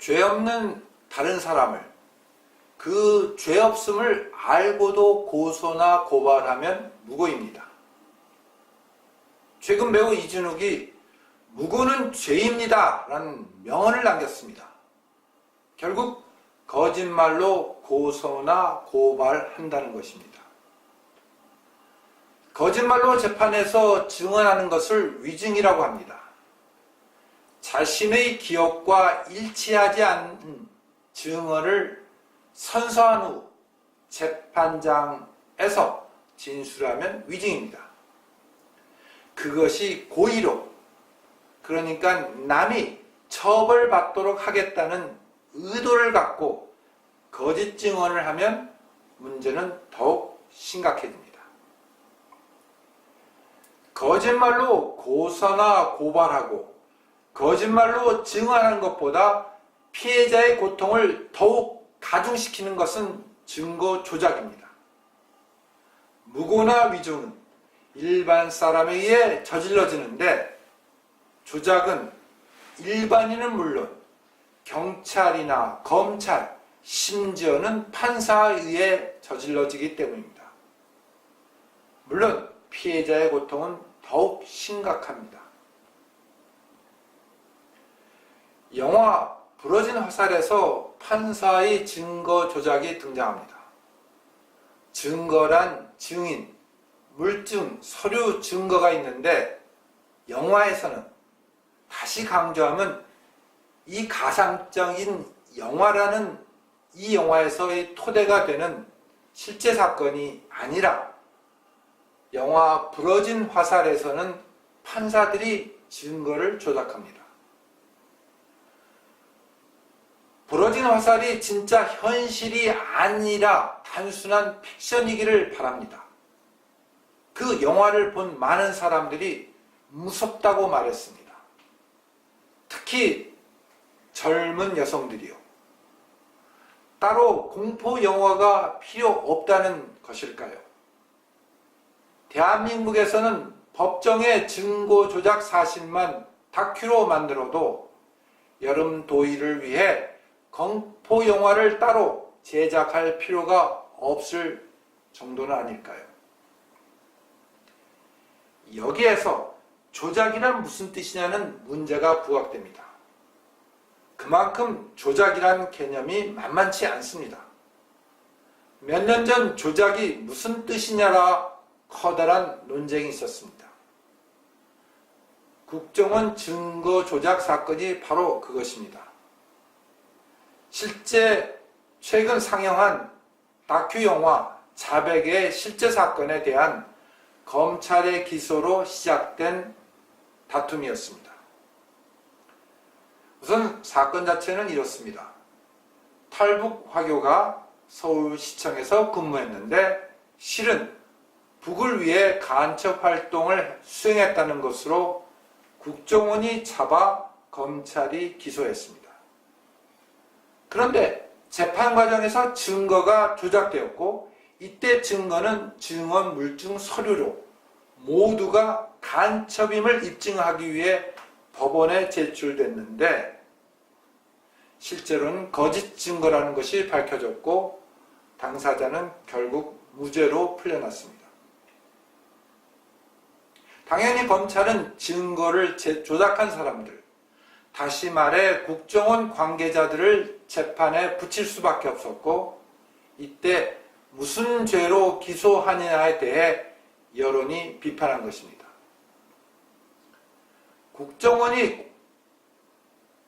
죄 없는 다른 사람을 그 죄 없음을 알고도 고소나 고발하면 무고입니다. 최근 배우 이준욱이 무고는 죄입니다 라는 명언을 남겼습니다. 결국 거짓말로 고소나 고발한다는 것입니다. 거짓말로 재판에서 증언하는 것을 위증이라고 합니다. 자신의 기억과 일치하지 않은 증언을 선서한 후 재판장에서 진술하면 위증입니다. 그것이 고의로, 그러니까 남이 처벌받도록 하겠다는 의도를 갖고 거짓 증언을 하면 문제는 더욱 심각해집니다. 거짓말로 고소나 고발하고 거짓말로 증언하는 것보다 피해자의 고통을 더욱 가중시키는 것은 증거 조작입니다. 무고나 위증은 일반 사람에 의해 저질러지는데 조작은 일반인은 물론 경찰이나 검찰, 심지어는 판사에 의해 저질러지기 때문입니다. 물론 피해자의 고통은 더욱 심각합니다. 영화 부러진 화살에서 판사의 증거 조작이 등장합니다. 증거란 증인, 물증, 서류 증거가 있는데 영화에서는 다시 강조하면 이 가상적인 영화라는 이 영화에서의 토대가 되는 실제 사건이 아니라 영화 부러진 화살에서는 판사들이 증거를 조작합니다. 부러진 화살이 진짜 현실이 아니라 단순한 픽션이기를 바랍니다. 그 영화를 본 많은 사람들이 무섭다고 말했습니다. 특히 젊은 여성들이요. 따로 공포 영화가 필요 없다는 것일까요? 대한민국에서는 법정의 증거 조작 사실만 다큐로 만들어도 여름 도의를 위해 공포 영화를 따로 제작할 필요가 없을 정도는 아닐까요? 여기에서 조작이란 무슨 뜻이냐는 문제가 부각됩니다. 그만큼 조작이란 개념이 만만치 않습니다. 몇 년 전 조작이 무슨 뜻이냐라 커다란 논쟁이 있었습니다. 국정원 증거 조작 사건이 바로 그것입니다. 실제 최근 상영한 다큐 영화 자백의 실제 사건에 대한 검찰의 기소로 시작된 다툼이었습니다. 우선 사건 자체는 이렇습니다. 탈북 화교가 서울시청에서 근무했는데 실은 북을 위해 간첩 활동을 수행했다는 것으로 국정원이 잡아 검찰이 기소했습니다. 그런데 재판 과정에서 증거가 조작되었고 이때 증거는 증언, 물증, 서류로 모두가 간첩임을 입증하기 위해 법원에 제출됐는데 실제로는 거짓 증거라는 것이 밝혀졌고 당사자는 결국 무죄로 풀려났습니다. 당연히 검찰은 증거를 조작한 사람들, 다시 말해 국정원 관계자들을 재판에 붙일 수밖에 없었고 이때 무슨 죄로 기소하느냐에 대해 여론이 비판한 것입니다. 국정원이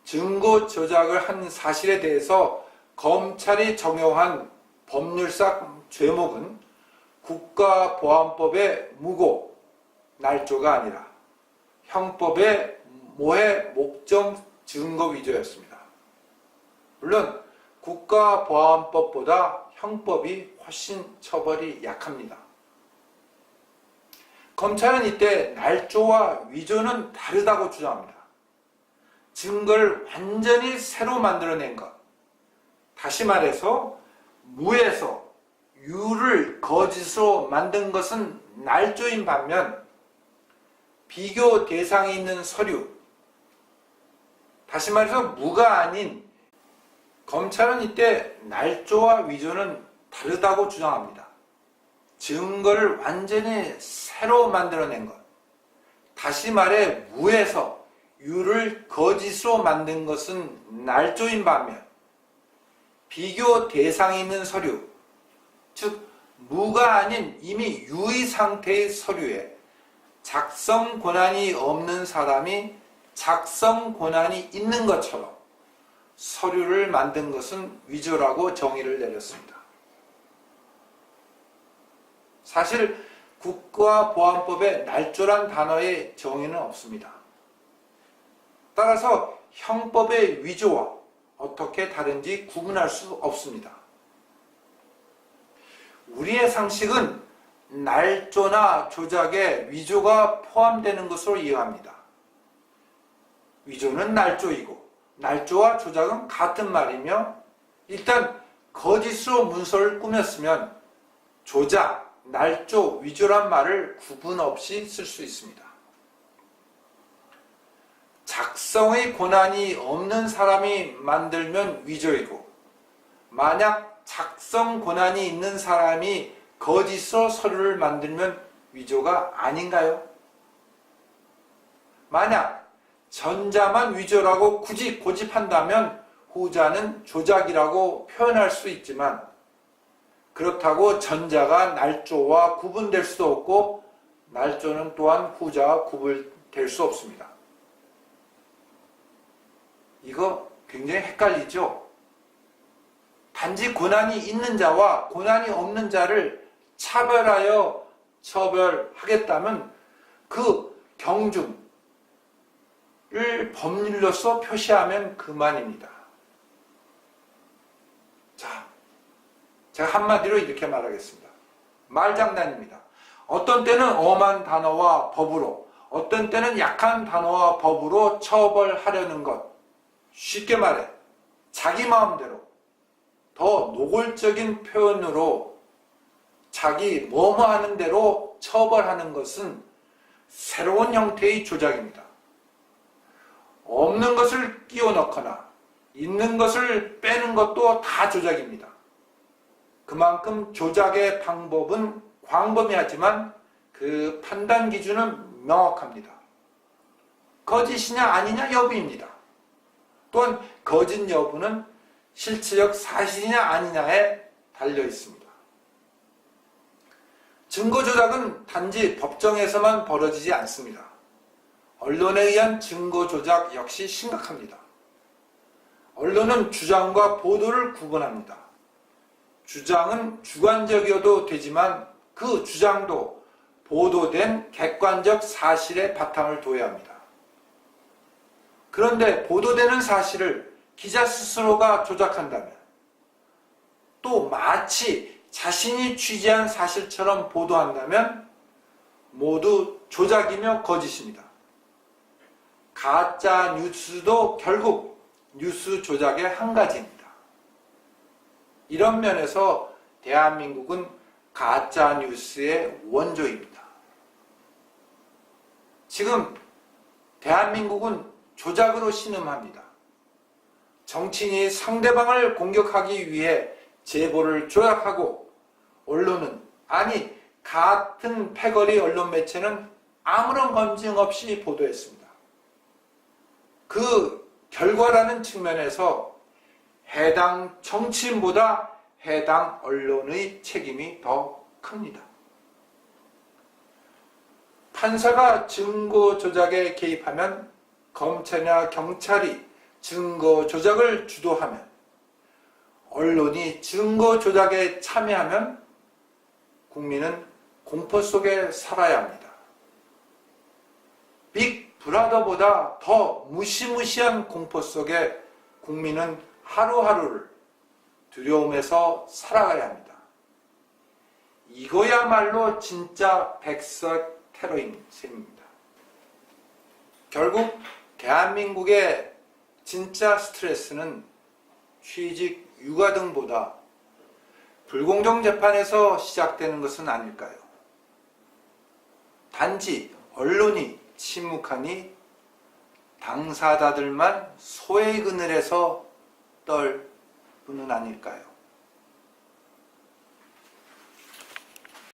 증거 조작을 한 사실에 대해서 검찰이 적용한 법률상 죄목은 국가보안법의 무고, 날조가 아니라 형법의 모해, 목적, 증거 위조였습니다. 물론 국가보안법보다 형법이 훨씬 처벌이 약합니다. 검찰은 이때 날조와 위조는 다르다고 주장합니다. 증거를 완전히 새로 만들어낸 것, 다시 말해서 무에서 유를 거짓으로 만든 것은 날조인 반면 비교 대상이 있는 서류, 다시 말해서 무가 아닌 검찰은 이때 날조와 위조는 다르다고 주장합니다. 증거를 완전히 새로 만들어낸 것. 다시 말해 무에서 유를 거짓으로 만든 것은 날조인 반면 비교 대상이 있는 서류, 즉 무가 아닌 이미 유의 상태의 서류에 작성 권한이 없는 사람이 작성 권한이 있는 것처럼 서류를 만든 것은 위조라고 정의를 내렸습니다. 사실 국가보안법에 날조란 단어의 정의는 없습니다. 따라서 형법의 위조와 어떻게 다른지 구분할 수 없습니다. 우리의 상식은 날조나 조작에 위조가 포함되는 것으로 이해합니다. 위조는 날조이고 날조와 조작은 같은 말이며 일단 거짓으로 문서를 꾸몄으면 조작, 날조, 위조란 말을 구분 없이 쓸 수 있습니다. 작성의 권한이 없는 사람이 만들면 위조이고 만약 작성 권한이 있는 사람이 거짓으로 서류를 만들면 위조가 아닌가요? 만약 전자만 위조라고 굳이 고집한다면 후자는 조작이라고 표현할 수 있지만 그렇다고 전자가 날조와 구분될 수도 없고 날조는 또한 후자와 구분될 수 없습니다. 이거 굉장히 헷갈리죠? 단지 권한이 있는 자와 권한이 없는 자를 차별하여 처벌하겠다면 그 경중을 법률로서 표시하면 그만입니다. 자, 제가 한마디로 이렇게 말하겠습니다. 말장난입니다. 어떤 때는 엄한 단어와 법으로, 어떤 때는 약한 단어와 법으로 처벌하려는 것. 쉽게 말해 자기 마음대로 더 노골적인 표현으로 자기 뭐뭐 하는 대로 처벌하는 것은 새로운 형태의 조작입니다. 없는 것을 끼워 넣거나 있는 것을 빼는 것도 다 조작입니다. 그만큼 조작의 방법은 광범위하지만 그 판단 기준은 명확합니다. 거짓이냐 아니냐 여부입니다. 또한 거짓 여부는 실체적 사실이냐 아니냐에 달려 있습니다. 증거 조작은 단지 법정에서만 벌어지지 않습니다. 언론에 의한 증거 조작 역시 심각합니다. 언론은 주장과 보도를 구분합니다. 주장은 주관적이어도 되지만 그 주장도 보도된 객관적 사실에 바탕을 둬야 합니다. 그런데 보도되는 사실을 기자 스스로가 조작한다면 또 마치 자신이 취재한 사실처럼 보도한다면 모두 조작이며 거짓입니다. 가짜 뉴스도 결국 뉴스 조작의 한 가지입니다. 이런 면에서 대한민국은 가짜 뉴스의 원조입니다. 지금 대한민국은 조작으로 신음합니다. 정치인이 상대방을 공격하기 위해 제보를 조작하고 언론은 아니 같은 패거리 언론 매체는 아무런 검증 없이 보도했습니다. 그 결과라는 측면에서 해당 정치인보다 해당 언론의 책임이 더 큽니다. 판사가 증거 조작에 개입하면 검찰이나 경찰이 증거 조작을 주도하면 언론이 증거 조작에 참여하면 국민은 공포 속에 살아야 합니다. 빅브라더보다 더 무시무시한 공포 속에 국민은 하루하루를 두려움에서 살아가야 합니다. 이거야말로 진짜 백석 테러인 셈입니다. 결국 대한민국의 진짜 스트레스는 취직, 육아 등보다 불공정 재판에서 시작되는 것은 아닐까요? 단지 언론이 침묵하니 당사자들만 소의 그늘에서 떨 분은 아닐까요?